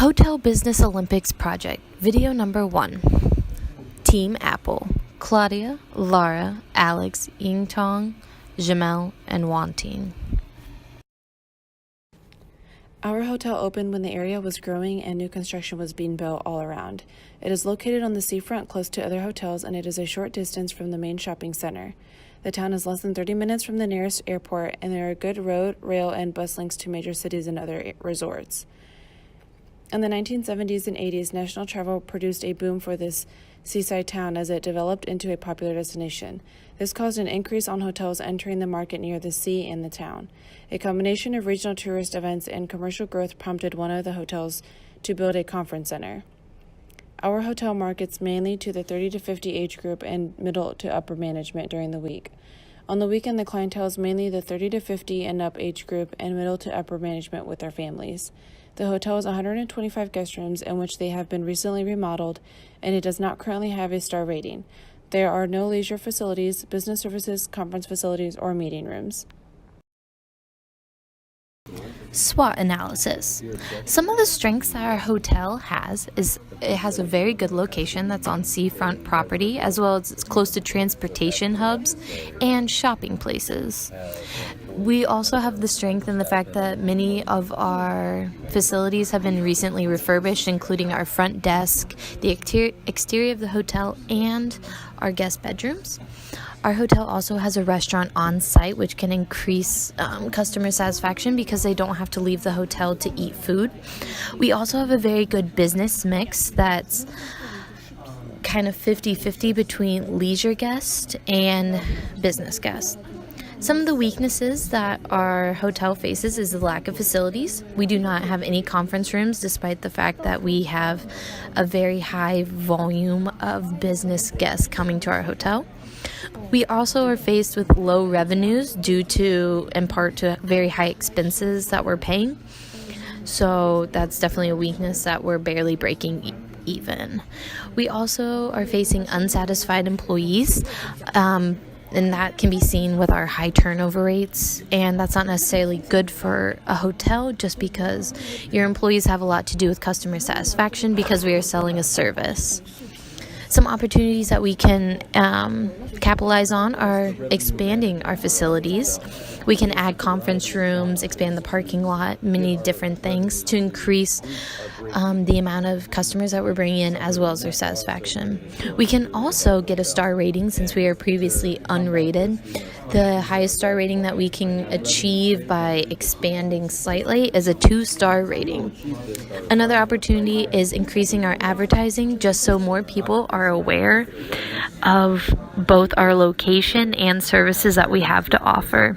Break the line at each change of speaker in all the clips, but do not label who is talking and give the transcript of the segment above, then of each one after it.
Hotel Business Olympics Project, video number 1. Team Apple, Claudia, Lara, Alex, Yingtong, Jamel, and Wanting.
Our hotel opened when the area was growing and new construction was being built all around. It is located on the seafront close to other hotels, and it is a short distance from the main shopping center. The town is less than 30 minutes from the nearest airport, and there are good road, rail, and bus links to major cities and other resorts. In the 1970s and 80s, national travel produced a boom for this seaside town as it developed into a popular destination. This caused an increase on hotels entering the market near the sea and the town. A combination of regional tourist events and commercial growth prompted one of the hotels to build a conference center. Our hotel markets mainly to the 30 to 50 age group and middle to upper management during the week. On the weekend, the clientele is mainly the 30 to 50 and up age group and middle to upper management with their families. The hotel has 125 guest rooms, in which they have been recently remodeled, and it does not currently have a star rating. There are no leisure facilities, business services, conference facilities, or meeting rooms.
SWOT Analysis. Some of the strengths that our hotel has is it has a very good location that's on seafront property, as well as it's close to transportation hubs and shopping places. We also have the strength in the fact that many of our facilities have been recently refurbished, including our front desk, the exterior of the hotel, and our guest bedrooms. Our hotel also has a restaurant on site, which can increase customer satisfaction because they don't have to leave the hotel to eat food. We also have a very good business mix that's kind of 50-50 between leisure guests and business guests. Some of the weaknesses that our hotel faces is the lack of facilities. We do not have any conference rooms, despite the fact that we have a very high volume of business guests coming to our hotel. We also are faced with low revenues due to, in part, to very high expenses that we're paying. So that's definitely a weakness that we're barely breaking even. We also are facing unsatisfied employees. And that can be seen with our high turnover rates, and that's not necessarily good for a hotel just because your employees have a lot to do with customer satisfaction because we are selling a service. Some opportunities that we can capitalize on are expanding our facilities. We can add conference rooms, expand the parking lot, many different things to increase the amount of customers that we're bringing in as well as their satisfaction. We can also get a star rating since we are previously unrated. The highest star rating that we can achieve by expanding slightly is a 2-star rating. Another opportunity is increasing our advertising just so more people are aware of both our location and services that we have to offer.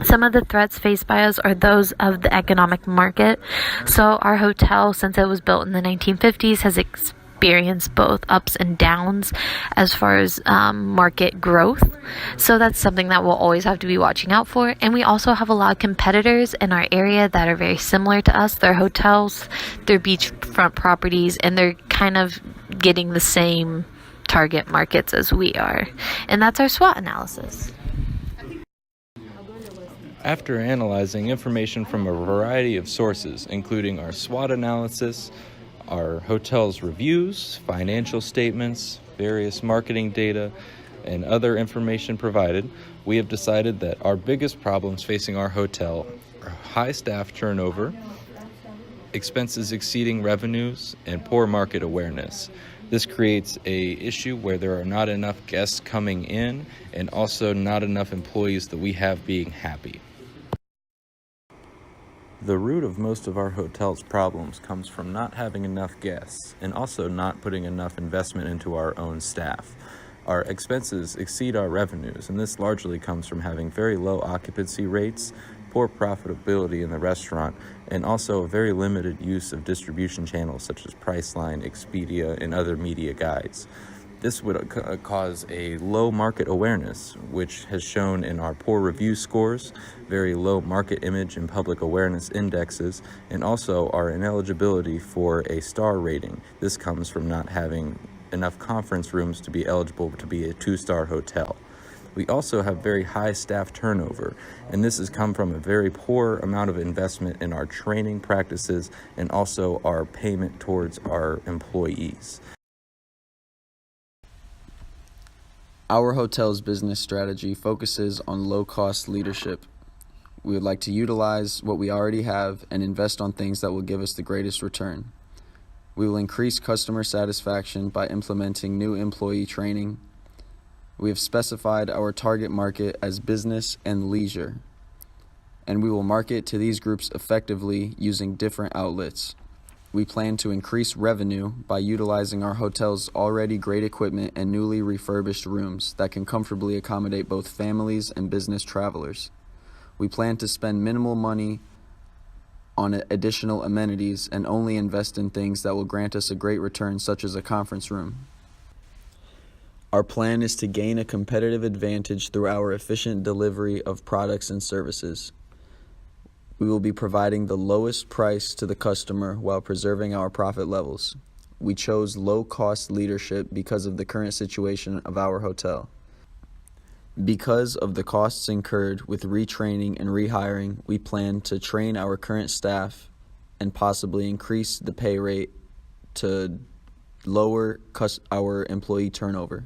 Some of the threats faced by us are those of the economic market. So our hotel, since it was built in the 1950s, has experienced both ups and downs as far as market growth. So that's something that we'll always have to be watching out for. And we also have a lot of competitors in our area that are very similar to us. They're hotels, they're beachfront properties, and they're kind of getting the same target markets as we are. And that's our SWOT analysis.
After analyzing information from a variety of sources, including our SWOT analysis, our hotel's reviews, financial statements, various marketing data, and other information provided, we have decided that our biggest problems facing our hotel are high staff turnover, expenses exceeding revenues, and poor market awareness. This creates an issue where there are not enough guests coming in and also not enough employees that we have being happy. The root of most of our hotel's problems comes from not having enough guests and also not putting enough investment into our own staff. Our expenses exceed our revenues, and this largely comes from having very low occupancy rates, poor profitability in the restaurant, and also a very limited use of distribution channels such as Priceline, Expedia, and other media guides. This would cause a low market awareness, which has shown in our poor review scores, very low market image and public awareness indexes, and also our ineligibility for a star rating. This comes from not having enough conference rooms to be eligible to be a 2-star hotel. We also have very high staff turnover, and this has come from a very poor amount of investment in our training practices and also our payment towards our employees.
Our hotel's business strategy focuses on low-cost leadership. We would like to utilize what we already have and invest on things that will give us the greatest return. We will increase customer satisfaction by implementing new employee training. We have specified our target market as business and leisure, and we will market to these groups effectively using different outlets. We plan to increase revenue by utilizing our hotel's already great equipment and newly refurbished rooms that can comfortably accommodate both families and business travelers. We plan to spend minimal money on additional amenities and only invest in things that will grant us a great return, such as a conference room. Our plan is to gain a competitive advantage through our efficient delivery of products and services. We will be providing the lowest price to the customer while preserving our profit levels. We chose low-cost leadership because of the current situation of our hotel. Because of the costs incurred with retraining and rehiring, we plan to train our current staff and possibly increase the pay rate to lower our employee turnover.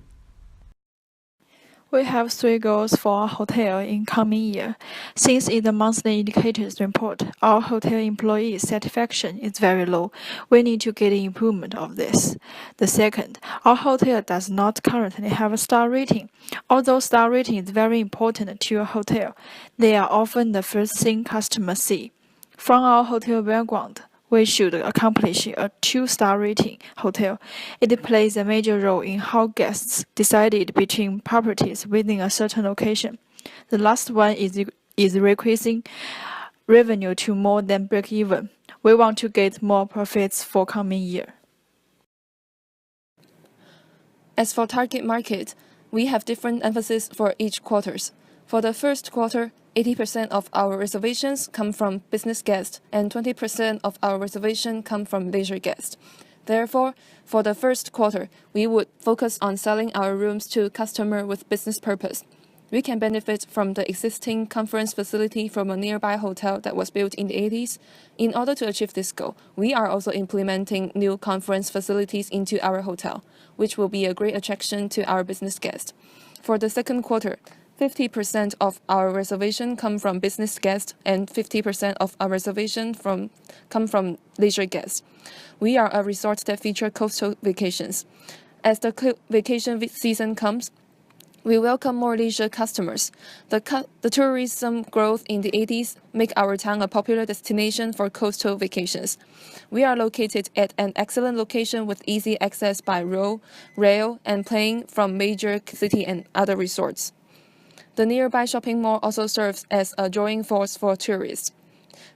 We have 3 goals for our hotel in coming year. Since in the monthly indicators report, our hotel employee satisfaction is very low. We need to get improvement of this. The second, our hotel does not currently have a star rating. Although star rating is very important to a hotel, they are often the first thing customers see. From our hotel background, we should accomplish a 2-star rating hotel. It plays a major role in how guests decided between properties within a certain location. The last one is increasing revenue to more than break even. We want to get more profits for coming year.
As for target market, we have different emphasis for each quarters. For the first quarter, 80% of our reservations come from business guests and 20% of our reservations come from leisure guests. Therefore, for the first quarter, we would focus on selling our rooms to customers with business purpose. We can benefit from the existing conference facility from a nearby hotel that was built in the 80s. In order to achieve this goal, we are also implementing new conference facilities into our hotel, which will be a great attraction to our business guests. For the second quarter, 50% of our reservations come from business guests and 50% of our reservations come from leisure guests. We are a resort that features coastal vacations. As the vacation season comes, we welcome more leisure customers. The tourism growth in the 80s make our town a popular destination for coastal vacations. We are located at an excellent location with easy access by road, rail, and plane from major city and other resorts. The nearby shopping mall also serves as a drawing force for tourists.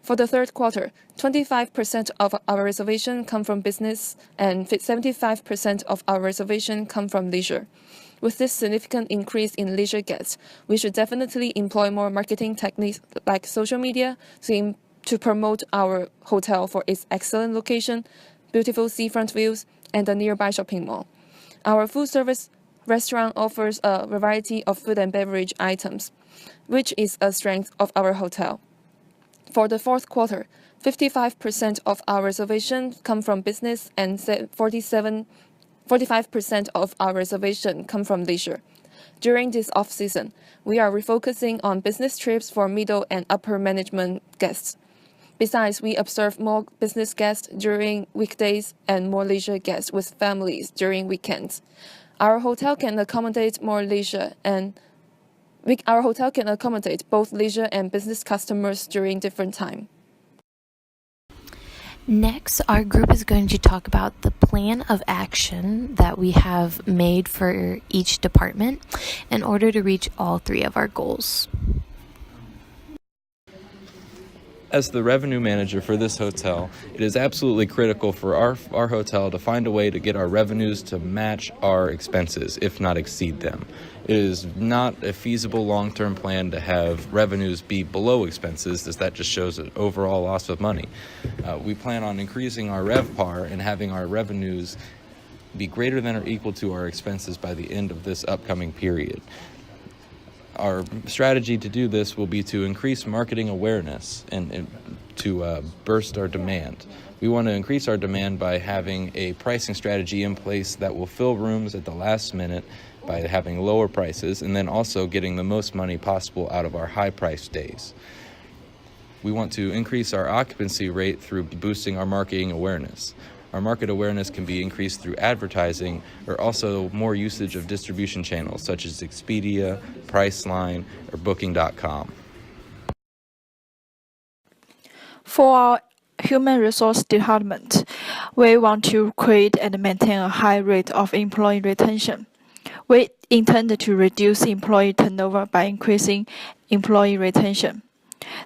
For the third quarter, 25% of our reservations come from business and 75% of our reservations come from leisure. With this significant increase in leisure guests, we should definitely employ more marketing techniques like social media to promote our hotel for its excellent location, beautiful seafront views, and the nearby shopping mall. Our food service restaurant offers a variety of food and beverage items, which is a strength of our hotel. For the fourth quarter, 55% of our reservations come from business and 45% of our reservations come from leisure. During this off-season, we are refocusing on business trips for middle and upper management guests. Besides, we observe more business guests during weekdays and more leisure guests with families during weekends. Our hotel can accommodate both leisure and business customers during different time.
Next, our group is going to talk about the plan of action that we have made for each department in order to reach all 3 of our goals.
As the revenue manager for this hotel, it is absolutely critical for our hotel to find a way to get our revenues to match our expenses, if not exceed them. It is not a feasible long-term plan to have revenues be below expenses, as that just shows an overall loss of money. We plan on increasing our RevPAR and having our revenues be greater than or equal to our expenses by the end of this upcoming period. our strategy to do this will be to increase marketing awareness and to burst our demand. We want to increase our demand by having a pricing strategy in place that will fill rooms at the last minute by having lower prices, and then also getting the most money possible out of our high-priced days. We want to increase our occupancy rate through boosting our marketing awareness. Our market awareness can be increased through advertising or also more usage of distribution channels such as Expedia, Priceline, or Booking.com.
For our human resource department, we want to create and maintain a high rate of employee retention. We intend to reduce employee turnover by increasing employee retention.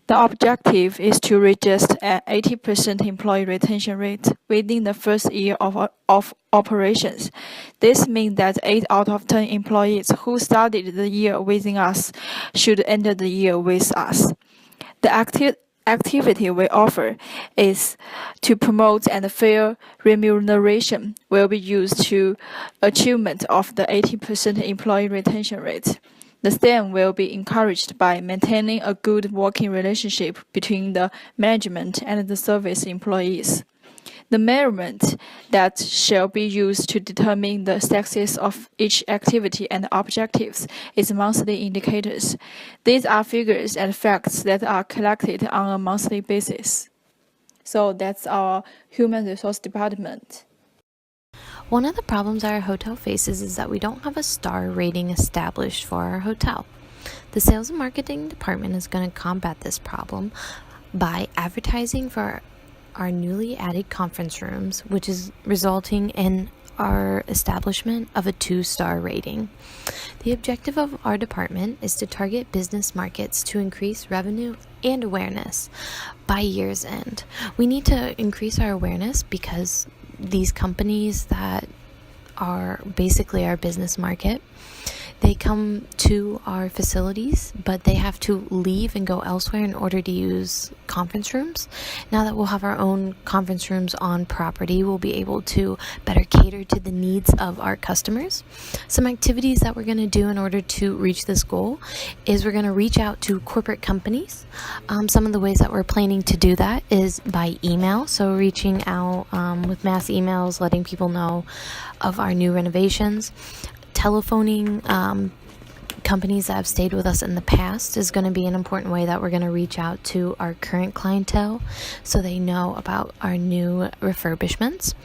The objective is to reach an 80% employee retention rate within the first year of operations. This means that 8 out of 10 employees who started the year within us should end the year with us. The activity we offer is to promote and fair remuneration will be used to achievement of the 80% employee retention rate. The same will be encouraged by maintaining a good working relationship between the management and the service employees. The measurement that shall be used to determine the success of each activity and objectives is monthly indicators. These are figures and facts that are collected on a monthly basis. So that's our human resource department.
One of the problems our hotel faces is that we don't have a star rating established for our hotel. The sales and marketing department is going to combat this problem by advertising for our newly added conference rooms, which is resulting in our establishment of a 2-star rating. The objective of our department is to target business markets to increase revenue and awareness by year's end. We need to increase our awareness because these companies that are basically our business market, they come to our facilities, but they have to leave and go elsewhere in order to use conference rooms. Now that we'll have our own conference rooms on property, we'll be able to better cater to the needs of our customers. Some activities that we're going to do in order to reach this goal is we're going to reach out to corporate companies. Some of the ways that we're planning to do that is by email, so reaching out with mass emails, letting people know of our new renovations. Telephoning companies that have stayed with us in the past is going to be an important way that we're going to reach out to our current clientele so they know about our new refurbishments.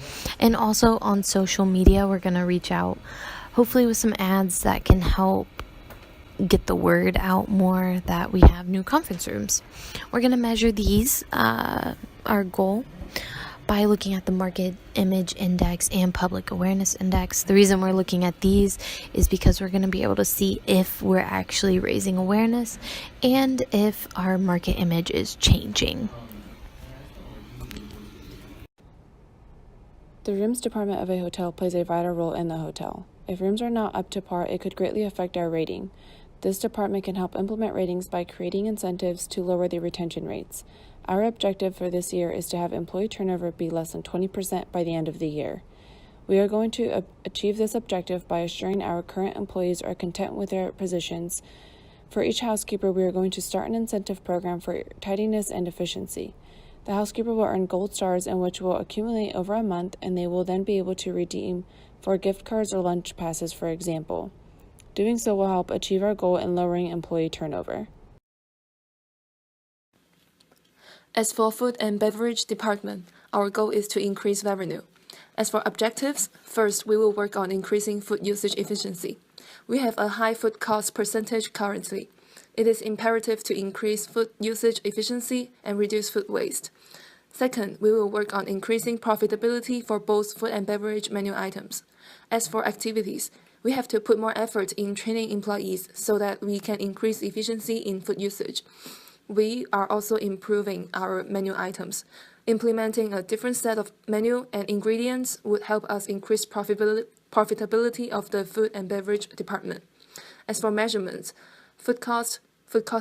And also on social media, we're going to reach out hopefully with some ads that can help get the word out more that we have new conference rooms. We're going to measure these, our goal, by looking at the Market Image Index and Public Awareness Index. The reason we're looking at these is because we're going to be able to see if we're actually raising awareness and if our market image is changing.
The rooms department of a hotel plays a vital role in the hotel. If rooms are not up to par, it could greatly affect our rating. This department can help implement ratings by creating incentives to lower the retention rates. Our objective for this year is to have employee turnover be less than 20% by the end of the year. We are going to achieve this objective by assuring our current employees are content with their positions. For each housekeeper, we are going to start an incentive program for tidiness and efficiency. The housekeeper will earn gold stars, in which will accumulate over a month, and they will then be able to redeem for gift cards or lunch passes, for example. Doing so will help achieve our goal in lowering employee turnover.
As for food and beverage department, our goal is to increase revenue. As for objectives, first, we will work on increasing food usage efficiency. We have a high food cost percentage currently. It is imperative to increase food usage efficiency and reduce food waste. Second, we will work on increasing profitability for both food and beverage menu items. As for activities, we have to put more effort in training employees so that we can increase efficiency in food usage. We are also improving our menu items. Implementing a different set of menu and ingredients would help us increase profitability of the food and beverage department. As for measurements, food cost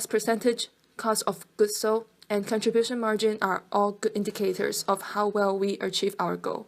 percentage, cost of goods sold, and contribution margin are all good indicators of how well we achieve our goal.